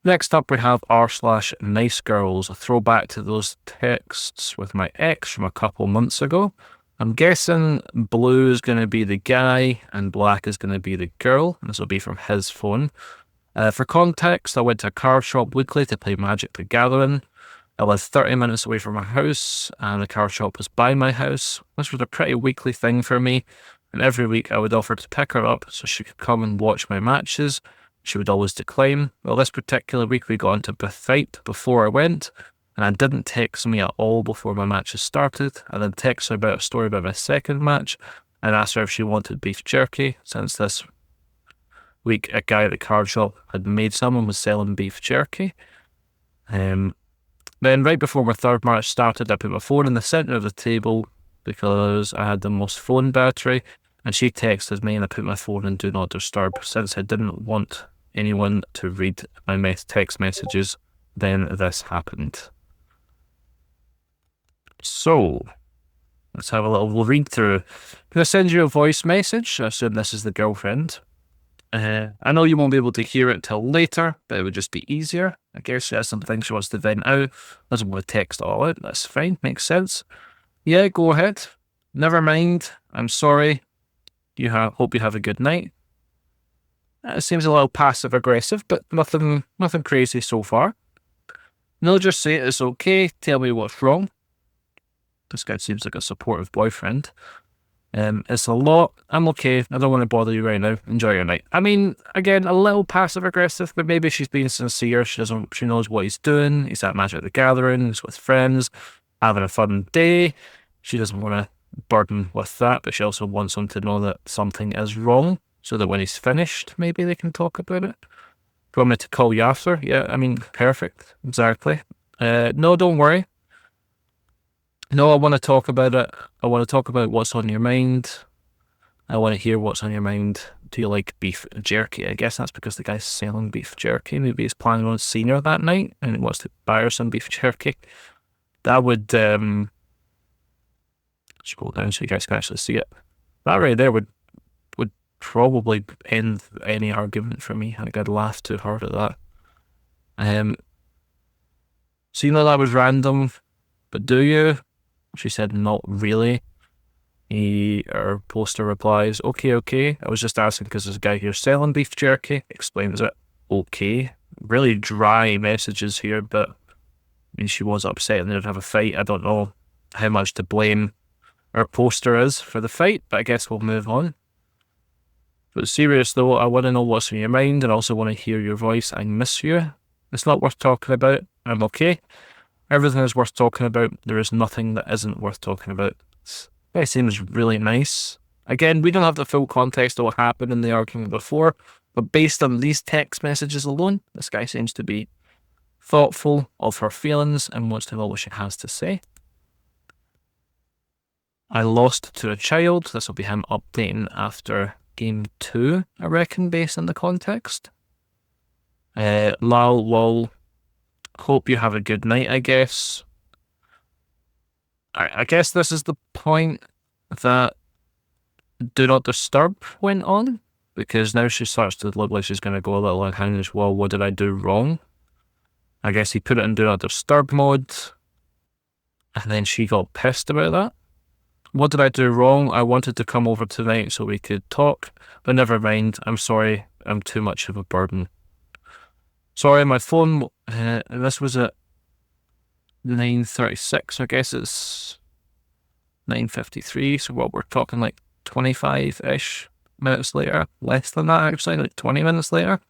Next up, we have r/nice girls, a throwback to those texts with my ex from a couple months ago. I'm guessing blue is going to be the guy and black is going to be the girl. This will be from his phone. For context, I went to a card shop weekly to play Magic the Gathering. I lived 30 minutes away from my house, and the card shop was by my house. This was a pretty weekly thing for me, and every week I would offer to pick her up so she could come and watch my matches. She would always decline. Well, this particular week we got into a fight before I went, and I didn't text me at all before my matches started. I then texted her about a story about my second match and asked her if she wanted beef jerky, since this week a guy at the card shop had made some and was selling beef jerky. Then right before my third match started, I put my phone in the centre of the table because I had the most phone battery, and she texted me and I put my phone in Do Not Disturb since I didn't want anyone to read my text messages. Then this happened. So, let's have a little read through. I'm going to send you a voice message. I assume this is the girlfriend. I know you won't be able to hear it till later, but it would just be easier. I guess she has some things she wants to vent out. Doesn't want to text it all out. That's fine. Makes sense. Yeah, go ahead. Never mind. I'm sorry. Hope you have a good night. It seems a little passive aggressive, but nothing crazy so far. No, just say it's okay. Tell me what's wrong. This guy seems like a supportive boyfriend. It's a lot. I'm okay. I don't want to bother you right now. Enjoy your night. I mean, again, a little passive aggressive, but maybe she's being sincere. She knows what he's doing. He's at Magic the Gathering. He's with friends, having a fun day. She doesn't want to burden with that, but she also wants him to know that something is wrong, so that when he's finished, maybe they can talk about it. Do you want me to call you after? Yeah, I mean, perfect. Exactly. No, don't worry. No, I want to talk about it. I want to talk about what's on your mind. I want to hear what's on your mind. Do you like beef jerky? I guess that's because the guy's selling beef jerky. Maybe he's planning on seeing her that night and he wants to buy her some beef jerky. That would, scroll down so you guys can actually see it. That right there would probably end any argument for me. I think I'd laugh too hard at that. So you know that was random, but do you? She said, not really. Her poster replies, okay. I was just asking because there's a guy here selling beef jerky. Explains it. Okay. Really dry messages here, but I mean, she was upset and they'd have a fight. I don't know how much to blame her poster is for the fight, but I guess we'll move on. But serious though, I want to know what's on your mind and also want to hear your voice. I miss you. It's not worth talking about. I'm okay. Everything is worth talking about. There is nothing that isn't worth talking about. It seems really nice. Again, we don't have the full context of what happened in the argument before, but based on these text messages alone, this guy seems to be thoughtful of her feelings and wants to know what she has to say. I lost to a child. This will be him updating after game 2, I reckon, based on the context. Lol. Hope you have a good night, I guess. I guess this is the point that Do Not Disturb went on, because now she starts to look like she's going to go a little unhinged. Well, what did I do wrong? I guess he put it in Do Not Disturb mode, and then she got pissed about that. What did I do wrong? I wanted to come over tonight so we could talk, but never mind. I'm sorry. I'm too much of a burden. Sorry, my phone, this was at 9:36, I guess it's 9:53, so what, we're talking like 25-ish minutes later, less than that actually, like 20 minutes later.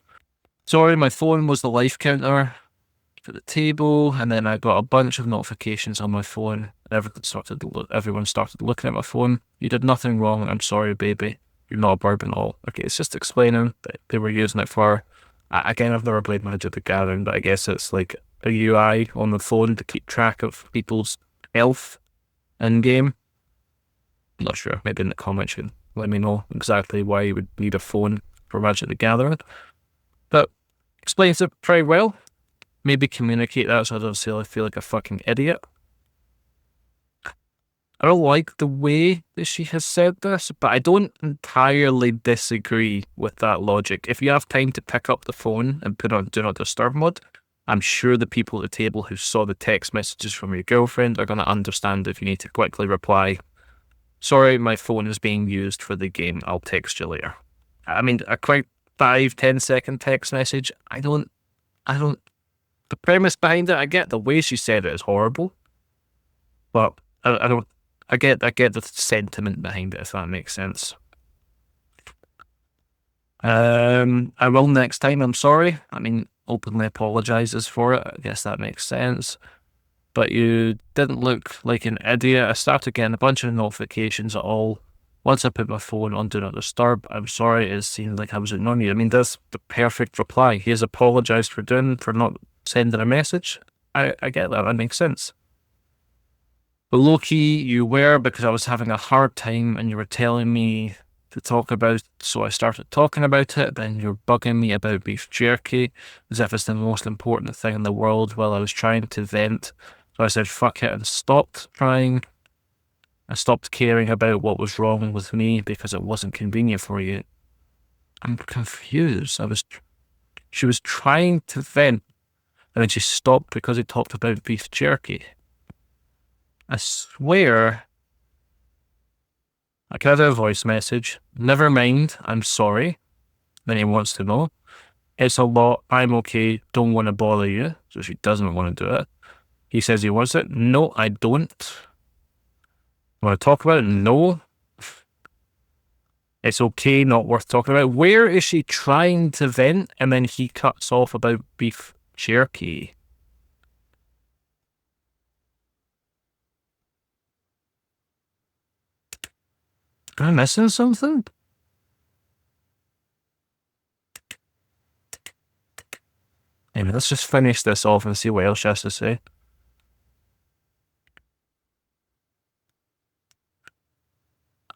Sorry, my phone was the life counter for the table, and then I got a bunch of notifications on my phone, and everyone started looking at my phone. You did nothing wrong, I'm sorry baby, you're not a bourbon all. Okay, it's just explaining that they were using it for, again, I've never played Magic the Gathering, but I guess it's like a UI on the phone to keep track of people's health in game. I'm not sure. Maybe in the comments you can let me know exactly why you would need a phone for Magic the Gathering. But explains it pretty well. Maybe communicate that so I don't feel like a fucking idiot. I don't like the way that she has said this, but I don't entirely disagree with that logic. If you have time to pick up the phone and put on Do Not Disturb mode, I'm sure the people at the table who saw the text messages from your girlfriend are going to understand if you need to quickly reply, sorry, my phone is being used for the game, I'll text you later. I mean, a quick 5-10 second text message, the premise behind it, I get the way she said it is horrible, but I don't, I get the sentiment behind it, if that makes sense. I will next time, I'm sorry. I mean, openly apologizes for it. I guess that makes sense. But you didn't look like an idiot. I started getting a bunch of notifications at all. Once I put my phone on Do Not Disturb, I'm sorry, it seemed like I was ignoring you. I mean, that's the perfect reply. He has apologized for not sending a message. I get that. That makes sense. But low key, you were, because I was having a hard time and you were telling me to talk about, so I started talking about it. Then you're bugging me about beef jerky as if it's the most important thing in the world while I was trying to vent. So I said, fuck it, and stopped trying. I stopped caring about what was wrong with me because it wasn't convenient for you. I'm confused. She was trying to vent and then she stopped because he talked about beef jerky. I swear, I could have a voice message. Never mind, I'm sorry. Then he wants to know. It's a lot, I'm okay, don't want to bother you. So she doesn't want to do it. He says he wants it. No, I don't. Want to talk about it? No. It's okay, not worth talking about. Where is she trying to vent and then he cuts off about beef jerky? Am I missing something? Anyway, let's just finish this off and see what else she has to say.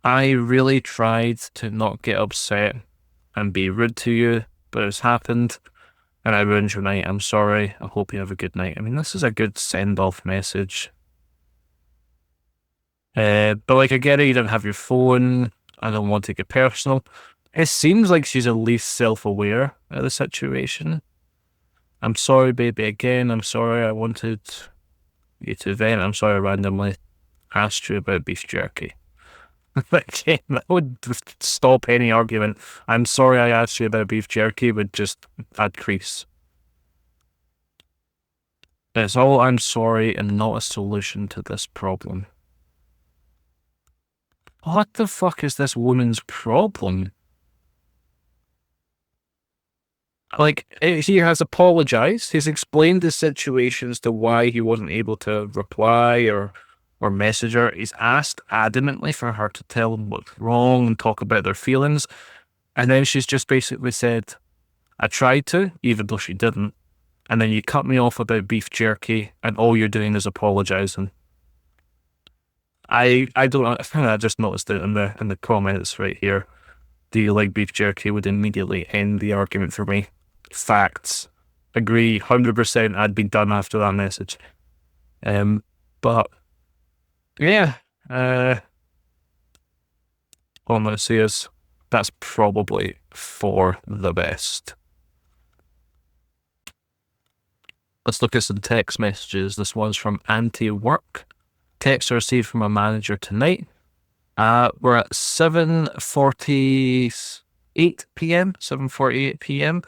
I really tried to not get upset and be rude to you, but it's happened and I ruined your night. I'm sorry. I hope you have a good night. I mean, this is a good send-off message. But like, I get it, you don't have your phone. I don't want to get personal. It seems like she's at least self-aware of the situation. I'm sorry, baby, again. I'm sorry I wanted you to vent. I'm sorry I randomly asked you about beef jerky. Again, that would stop any argument. I'm sorry I asked you about beef jerky would just add crease. It's all I'm sorry and not a solution to this problem. What the fuck is this woman's problem? Like, he has apologized. He's explained the situation as to why he wasn't able to reply or message her. He's asked adamantly for her to tell him what's wrong and talk about their feelings. And then she's just basically said, I tried to, even though she didn't. And then you cut me off about beef jerky and all you're doing is apologizing. I don't know. I just noticed it in the comments right here. Do you like beef jerky would immediately end the argument for me. Facts. Agree 100%. I'd be done after that message. But yeah, all I'm gonna say is that's probably for the best. Let's look at some text messages. This one's from anti-work. Text received from a manager tonight. We're at 7:48 p.m. 7:48 p.m.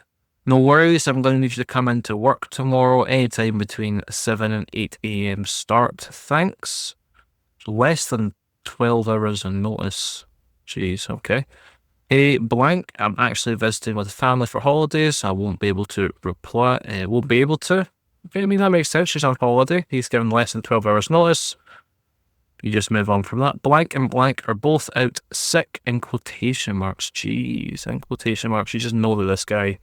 No worries, I'm going to need you to come into work tomorrow, anytime between 7 and 8 a.m. start. Thanks. Less than 12 hours in notice. Jeez, okay. Hey, blank, I'm actually visiting with family for holidays. I won't be able to reply. Won't be able to. I mean, that makes sense. She's on holiday. He's given less than 12 hours notice. You just move on from that. Blank and blank are both out sick in quotation marks. Jeez, in quotation marks. You just know that this guy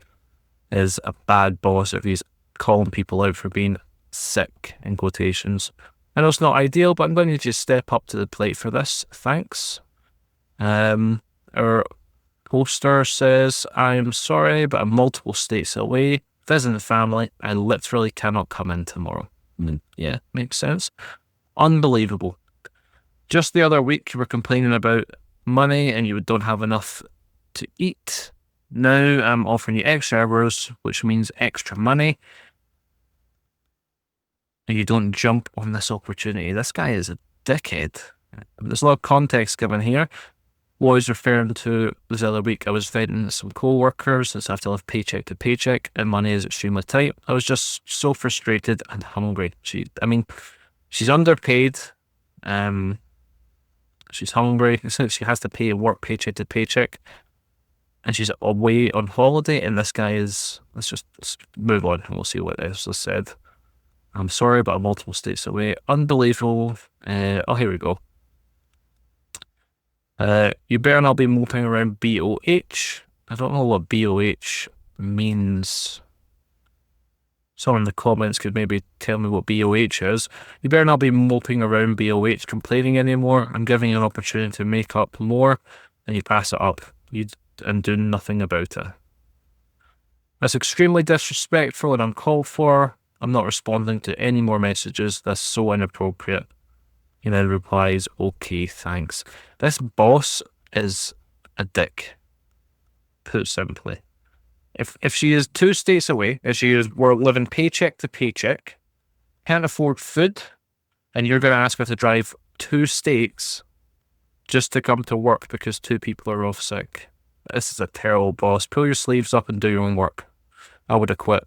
is a bad boss if he's calling people out for being sick in quotations. I know it's not ideal, but I'm going to just step up to the plate for this. Thanks. Our poster says, I'm sorry, but I'm multiple states away, visiting family. I literally cannot come in tomorrow. Yeah, makes sense. Unbelievable. Just the other week, you were complaining about money and you don't have enough to eat. Now I'm offering you extra hours, which means extra money. And you don't jump on this opportunity. This guy is a dickhead. There's a lot of context given here. What I was referring to this other week, I was fighting some co-workers since I have to live paycheck to paycheck and money is extremely tight. I was just so frustrated and hungry. She's underpaid. She's hungry. She has to pay and work paycheck to paycheck. And she's away on holiday, and this guy is... let's move on and we'll see what else is said. I'm sorry, but I'm multiple states away. Unbelievable. Oh, here we go. You better not be moping around BOH. I don't know what BOH means. Someone in the comments could maybe tell me what BOH is. You better not be moping around BOH complaining anymore. I'm giving you an opportunity to make up more, and you pass it up and do nothing about it. That's extremely disrespectful and uncalled for. I'm not responding to any more messages. That's so inappropriate. He then replies, okay, thanks. This boss is a dick, put simply. If she is 2 states away, we're living paycheck to paycheck, can't afford food, and you're going to ask her to drive 2 states just to come to work because 2 people are off sick. This is a terrible boss. Pull your sleeves up and do your own work. I would have quit.